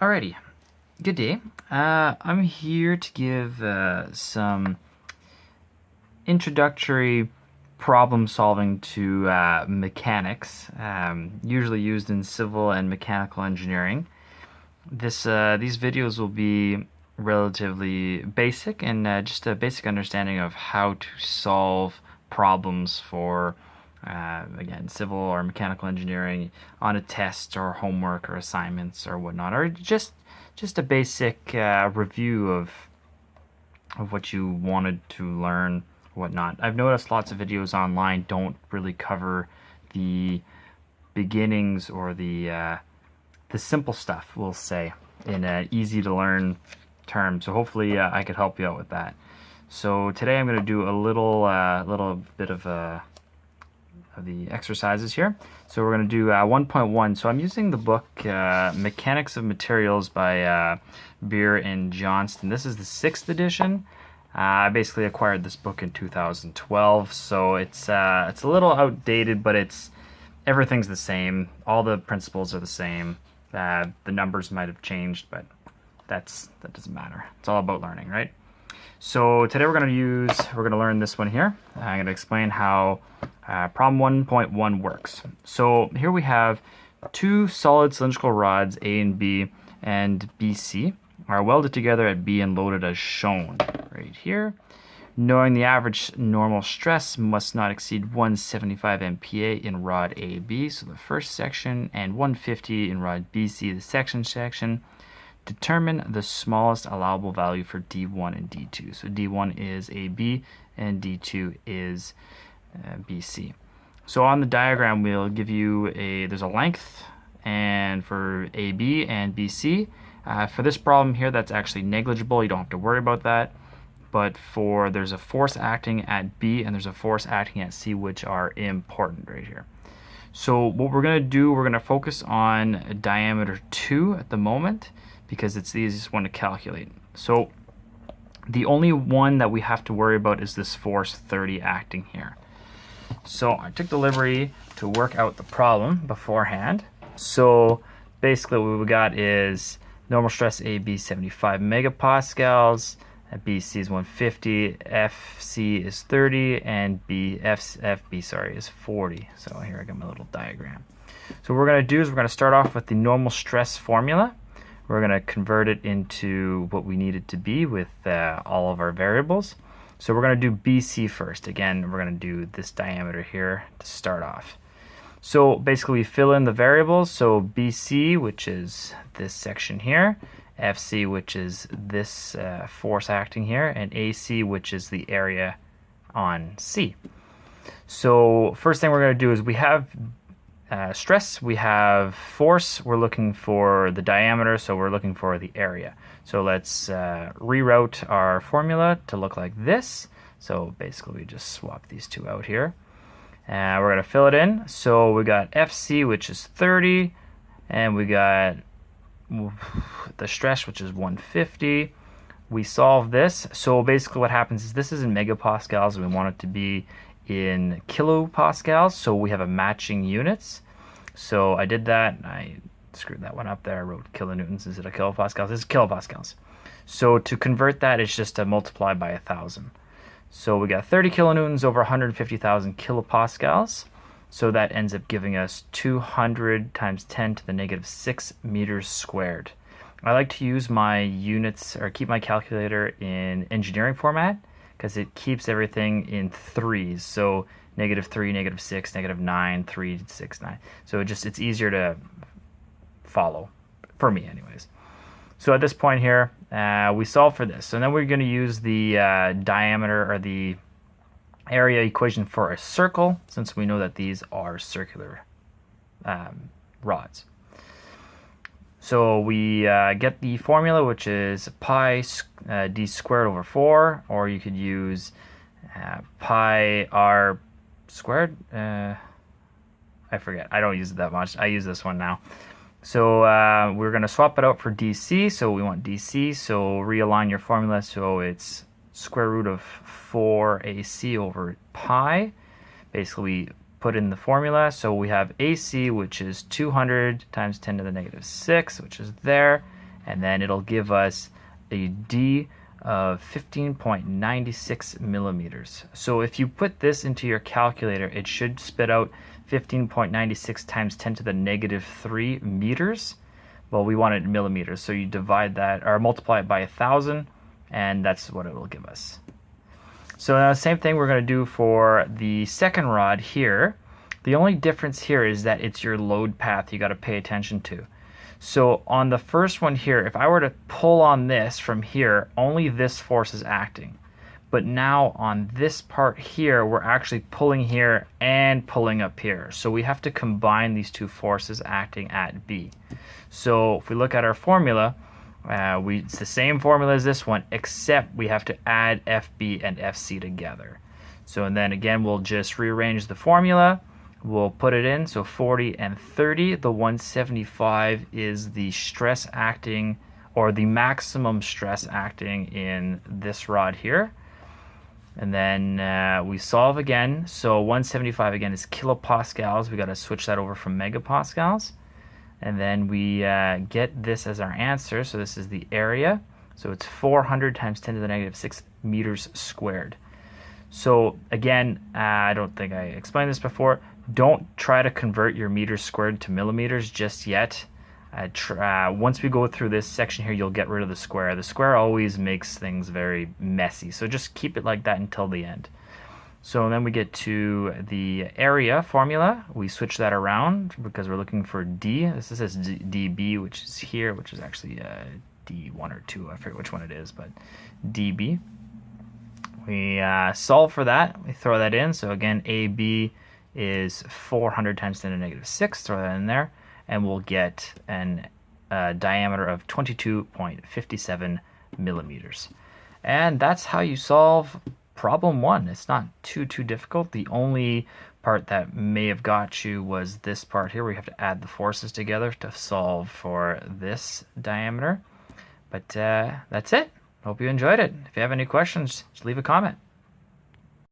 Alrighty, good day. I'm here to give some introductory problem solving to mechanics, usually used in civil and mechanical engineering. These videos will be relatively basic and just a basic understanding of how to solve problems for again, civil or mechanical engineering on a test or homework or assignments or whatnot, or just a basic review of what you wanted to learn, whatnot. I've noticed lots of videos online don't really cover the beginnings or the simple stuff, we'll say, in an easy to learn term. So hopefully I could help you out with that. So today I'm going to do a little bit of the exercises here. So we're going to do 1.1. So I'm using the book Mechanics of Materials by Beer and Johnston. This is the 6th edition. I basically acquired this book in 2012, so it's a little outdated, but everything's the same. All the principles are the same. The numbers might have changed, but that doesn't matter. It's all about learning, right? So today we're going to learn this one here. I'm going to explain how problem 1.1 works. So here we have two solid cylindrical rods, A and B, and BC, are welded together at B and loaded as shown right here. Knowing the average normal stress must not exceed 175 MPa in rod AB, so the first section, and 150 in rod BC, the section. Determine the smallest allowable value for D1 and D2. So D1 is AB and D2 is BC. So on the diagram we'll give you there's a length and for AB and BC. For this problem here, that's actually negligible. You don't have to worry about that. But there's a force acting at B and there's a force acting at C, which are important right here. So what we're going to do, we're going to focus on diameter 2 at the moment, because it's the easiest one to calculate. So the only one that we have to worry about is this force 30 acting here. So I took the liberty to work out the problem beforehand. So basically what we got is normal stress AB 75 megapascals, BC is 150, FC is 30, and FB is 40. So here I got my little diagram. So what we're going to do is we're going to start off with the normal stress formula. We're going to convert it into what we need it to be with all of our variables. So we're going to do BC first. Again, we're going to do this diameter here to start off. So basically we fill in the variables. So BC, which is this section here, FC, which is this force acting here, and AC, which is the area on C. So first thing we're going to do is we have stress, we have force, we're looking for the diameter, so we're looking for the area. So let's reroute our formula to look like this. So basically we just swap these two out here. We're going to fill it in. So we got FC, which is 30, and we got the stress, which is 150. We solve this. So basically what happens is this is in megapascals and we want it to be in kilopascals, so we have a matching units. So I did that. I screwed that one up there. I wrote kilonewtons instead of kilopascals. This is kilopascals. So to convert that, it's just to multiply by 1,000. So we got 30 kilonewtons over 150,000 kilopascals. So that ends up giving us 200 times 10 to the negative 6 meters squared. I like to use my units, or keep my calculator in engineering format, because it keeps everything in threes. So -3, -6, -9, 3, 6, 9. So it's easier to follow, for me anyways. So at this point here, we solve for this. So then we're going to use the diameter, or the area equation for a circle, since we know that these are circular rods. So we get the formula, which is pi d squared over 4, or you could use pi r squared. I forget. I don't use it that much. I use this one now. So we're going to swap it out for DC. So we want DC. So realign your formula so it's square root of 4AC over pi. Basically, we put in the formula. So we have AC, which is 200 times 10 to the negative 6, which is there. and then it'll give us a D of 15.96 millimeters. So if you put this into your calculator, it should spit out 15.96 times 10 to the negative 3 meters. Well, we want it in millimeters, so you divide that or multiply it by 1,000, and that's what it will give us. So now the same thing we're going to do for the second rod here. The only difference here is that it's your load path you got to pay attention to. So on the first one here, if I were to pull on this from here, only this force is acting. But now on this part here, we're actually pulling here and pulling up here. So we have to combine these two forces acting at B. So if we look at our formula, it's the same formula as this one, except we have to add FB and FC together. So and then again, we'll just rearrange the formula. We'll put it in, so 40 and 30. The 175 is the stress acting, or the maximum stress acting in this rod here. And then we solve again. So 175 again is kilopascals. We got to switch that over from megapascals. And then we get this as our answer. So this is the area. So it's 400 times 10 to the negative 6 meters squared. So again, I don't think I explained this before. Don't try to convert your meters squared to millimeters just yet. Once we go through this section here, you'll get rid of the square. The square always makes things very messy, so just keep it like that until the end. So then we get to the area formula. We switch that around because we're looking for D. This says dB, which is here, which is actually D1 or 2. I forget which one it is, but dB. We solve for that. We throw that in. So again, AB is 400 times 10 to the negative 6. Throw that in there, and we'll get an diameter of 22.57 millimeters. And that's how you solve problem 1. It's not too difficult. The only part that may have got you was this part here where you have to add the forces together to solve for this diameter. But that's it. Hope you enjoyed it. If you have any questions, just leave a comment.